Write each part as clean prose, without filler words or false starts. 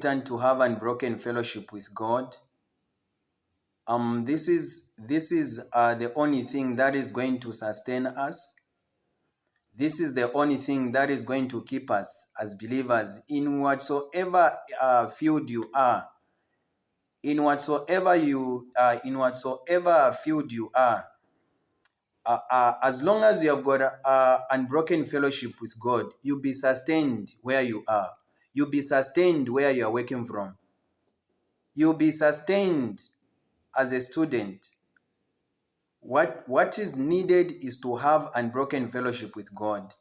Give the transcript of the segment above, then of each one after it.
important to have unbroken fellowship with God. This is the only thing that is going to sustain us. This is the only thing that is going to keep us as believers in whatsoever field you are. In whatsoever field you are. As long as you have got unbroken fellowship with God, you'll be sustained where you are. You'll be sustained where you are working from. You'll be sustained as a student. What is needed is to have unbroken fellowship with God.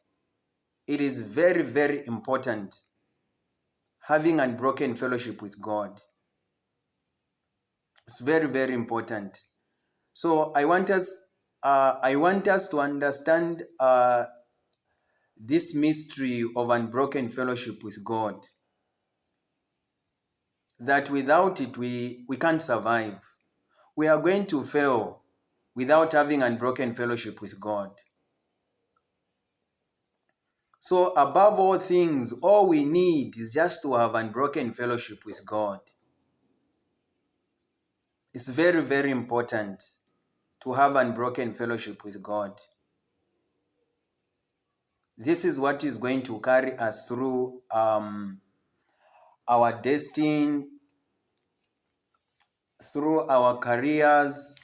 It is very, very important having unbroken fellowship with God. It's very, very important. So I want us to understand this mystery of unbroken fellowship with God. That without it, we can't survive. We are going to fail without having unbroken fellowship with God. So above all things, all we need is just to have unbroken fellowship with God. It's very, very important to have unbroken fellowship with God. This is what is going to carry us through our destiny, through our careers.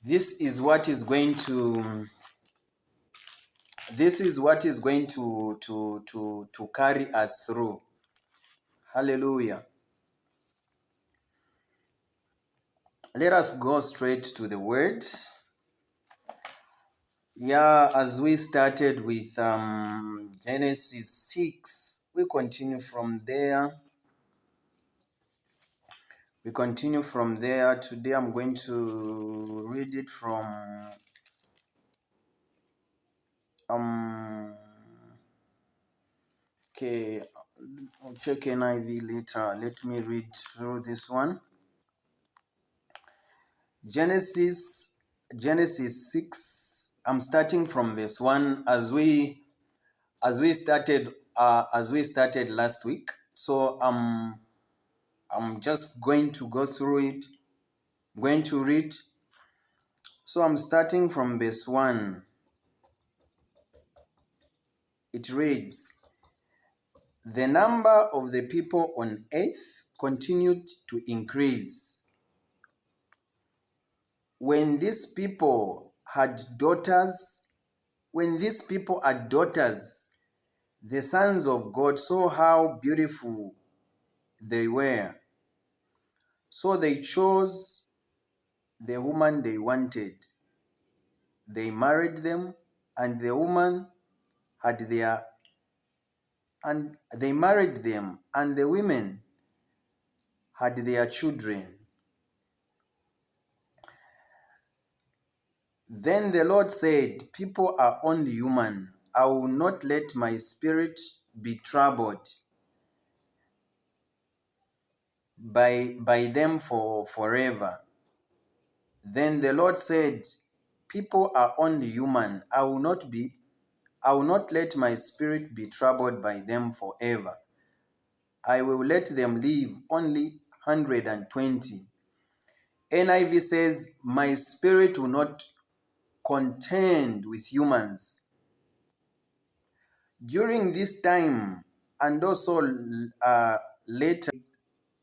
This is what is going to carry us through. Hallelujah. Let us go straight to the word. Yeah, as we started with Genesis 6, we continue from there. Today I'm going to read it from okay, I'll check NIV later. Let me read through this one. Genesis 6. I'm starting from verse 1 as we started last week. So I'm just going to go through it. I'm going to read. So I'm starting from verse 1. It reads, "The number of the people on earth continued to increase. When these people had daughters, the sons of God saw how beautiful they were. So they chose the woman they wanted. They married them, and the women had their children. Then the Lord said, 'People are only human. I will not let my spirit be troubled by them forever.' Then the Lord said, 'People are only human. I will not let my spirit be troubled by them forever. I will let them live only 120. NIV says, 'My spirit will not contend with humans.' During this time, and also later,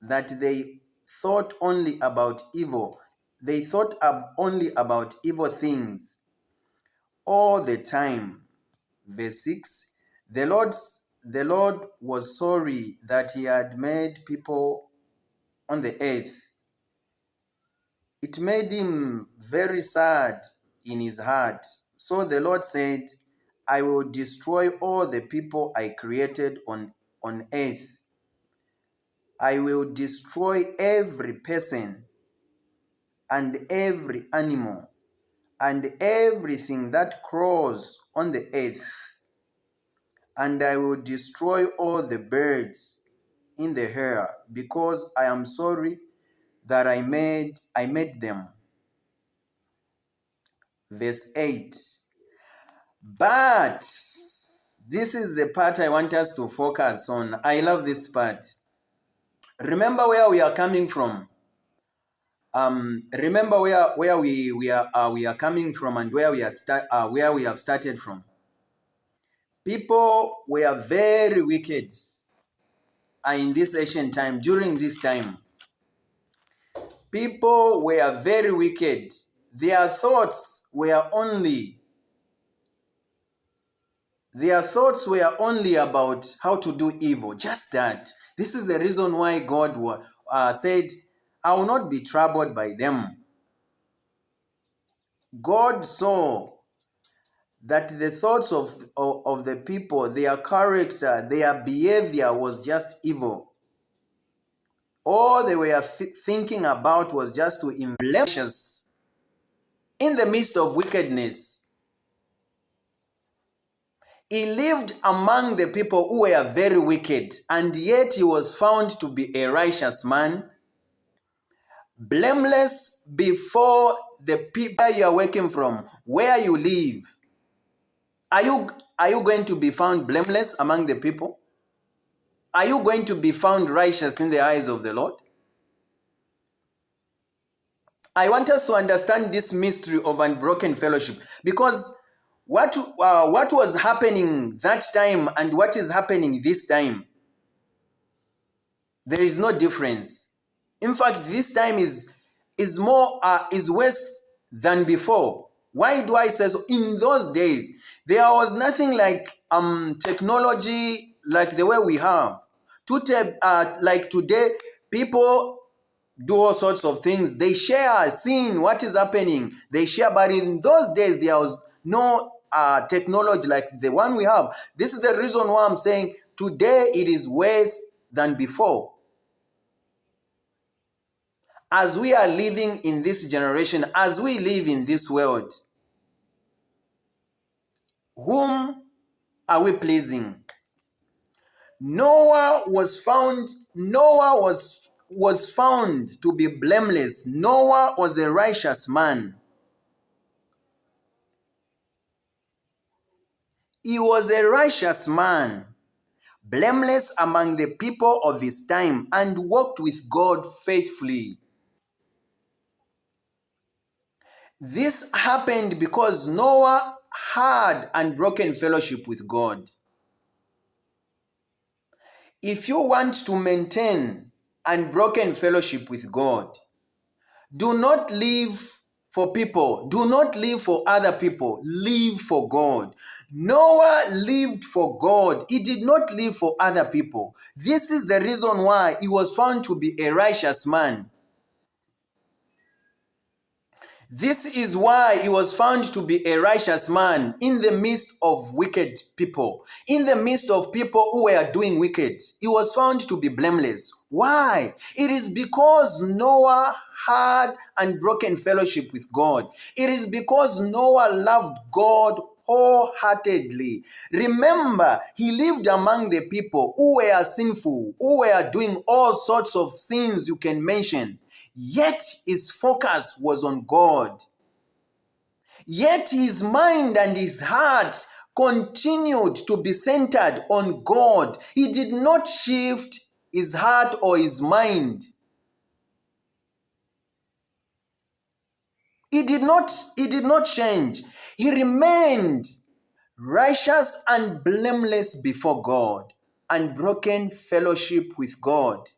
that they thought only about evil. They thought only about evil things all the time. Verse 6, the Lord was sorry that he had made people on the earth. It made him very sad in his heart. So the Lord said, 'I will destroy all the people I created on earth. I will destroy every person and every animal and everything that crawls on the earth. And I will destroy all the birds in the air, because I am sorry that I made them.'" Verse 8, "But This is the part I want us to focus on. I love this part. Remember where we are coming from. Remember where we are coming from and where where we have started from. People were very wicked in this ancient time. During this time, people were very wicked. Their thoughts were only about how to do evil. Just that. This is the reason why God said, I will not be troubled by them. God saw that the thoughts of the people, their character, their behavior was just evil. All they were thinking about was just to blemish in the midst of wickedness. He lived among the people who were very wicked, and yet he was found to be a righteous man, blameless before the people you are working from, where you live. Are you going to be found blameless among the people? Are you going to be found righteous in the eyes of the Lord? I want us to understand this mystery of unbroken fellowship, because what was happening that time and what is happening this time, there is no difference. In fact, this time is worse than before. Why do I say so? In those days, there was nothing like technology like the way we have. Like today, people do all sorts of things. They share, seeing what is happening. They share, but in those days, there was no technology like the one we have. This is the reason why I'm saying today it is worse than before. As we are living in this generation, as we live in this world, whom are we pleasing? Noah was found to be blameless. Noah was a righteous man. He was a righteous man, blameless among the people of his time, and walked with God faithfully. This happened because Noah had unbroken fellowship with God. If you want to maintain unbroken fellowship with God, do not live for people. Do not live for other people. Live for God. Noah lived for God. He did not live for other people. This is the reason why he was found to be a righteous man. This is why he was found to be a righteous man in the midst of wicked people. In the midst of people who were doing wicked, he was found to be blameless. Why? It is because Noah had unbroken fellowship with God. It is because Noah loved God wholeheartedly. Remember, he lived among the people who were sinful, who were doing all sorts of sins you can mention. Yet his focus was on God. Yet his mind and his heart continued to be centered on God. He did not shift his heart or his mind. He did not change. He remained righteous and blameless before God, unbroken fellowship with God.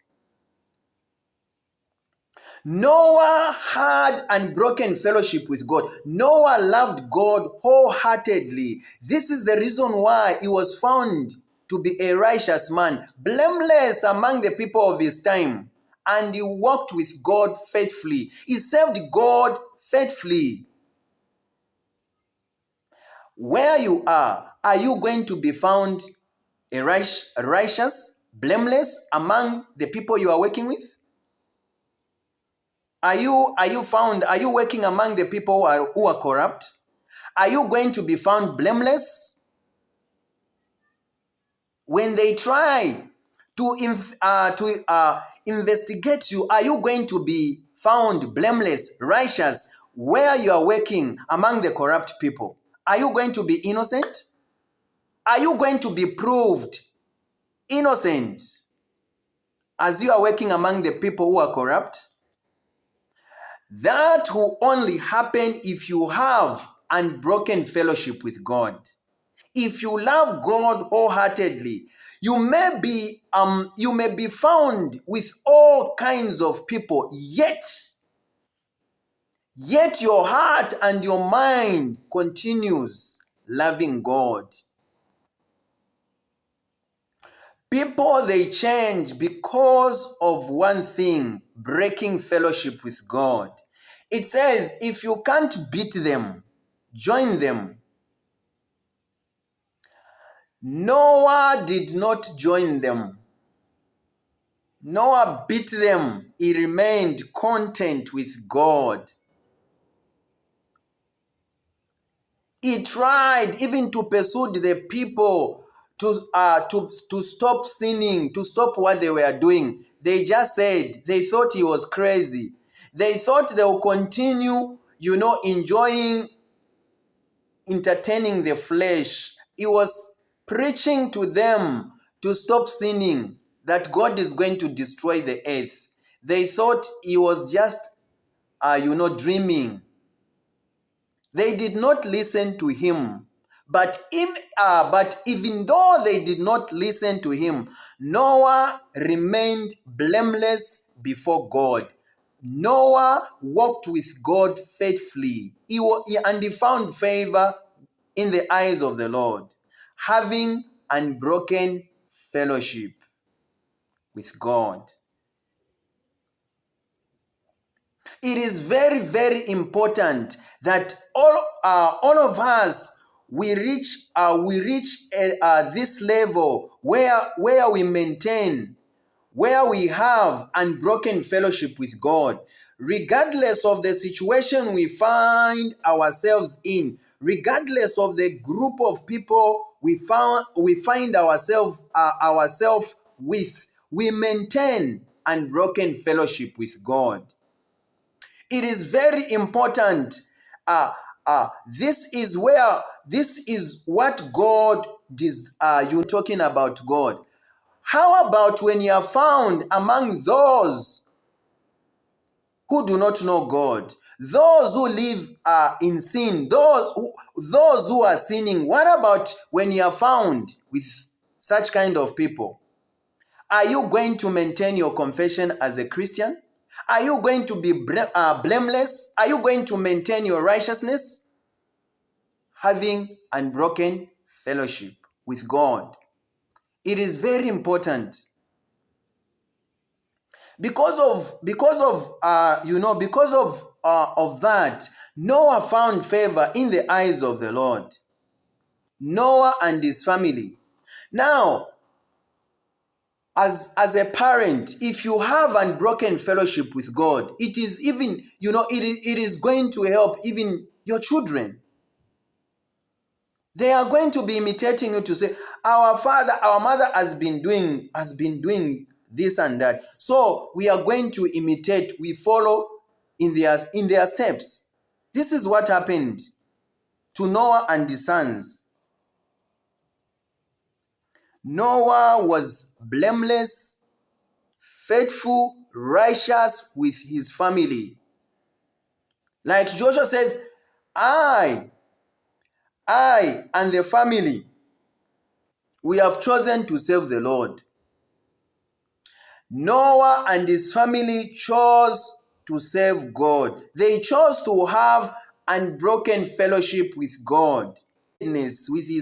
Noah had unbroken fellowship with God. Noah loved God wholeheartedly. This is the reason why he was found to be a righteous man, blameless among the people of his time. And he walked with God faithfully. He served God faithfully. Where you are you going to be found a righteous, blameless among the people you are working with? Are you working among the people who are corrupt? Are you going to be found blameless? When they try to investigate you, are you going to be found blameless, righteous, where you are working among the corrupt people? Are you going to be innocent? Are you going to be proved innocent as you are working among the people who are corrupt? That will only happen if you have unbroken fellowship with God. If you love God wholeheartedly, you may be found with all kinds of people, yet your heart and your mind continues loving God. People, they change because of one thing: breaking fellowship with God. It says, if you can't beat them, join them. Noah did not join them. Noah beat them. He remained content with God. He tried even to pursue the people to stop sinning, to stop what they were doing. They just said, they thought he was crazy. They thought they will continue, entertaining the flesh. He was preaching to them to stop sinning, that God is going to destroy the earth. They thought he was just, dreaming. They did not listen to him. But even though they did not listen to him, Noah remained blameless before God. Noah walked with God faithfully, and he found favor in the eyes of the Lord, having unbroken fellowship with God. It is very, very important that all of us we reach this level where we maintain, where we have unbroken fellowship with God, regardless of the situation we find ourselves in, regardless of the group of people we find ourselves with. We maintain unbroken fellowship with God. It is very important. This is what God is. You're talking about God. How about when you are found among those who do not know God, those who live in sin, those who are sinning? What about when you are found with such kind of people? Are you going to maintain your confession as a Christian? Are you going to be blameless? Are you going to maintain your righteousness? Having unbroken fellowship with God. It is very important. Because of that, Noah found favor in the eyes of the Lord. Noah and his family. Now, as a parent, if you have unbroken fellowship with God, it is even, it is going to help even your children. They are going to be imitating you to say, our father, our mother has been doing this and that. So we are going to imitate, we follow in their steps. This is what happened to Noah and his sons. Noah was blameless, faithful, righteous with his family. Like Joshua says, I and the family, we have chosen to serve the Lord. Noah and his family chose to serve God. They chose to have unbroken fellowship with God. With his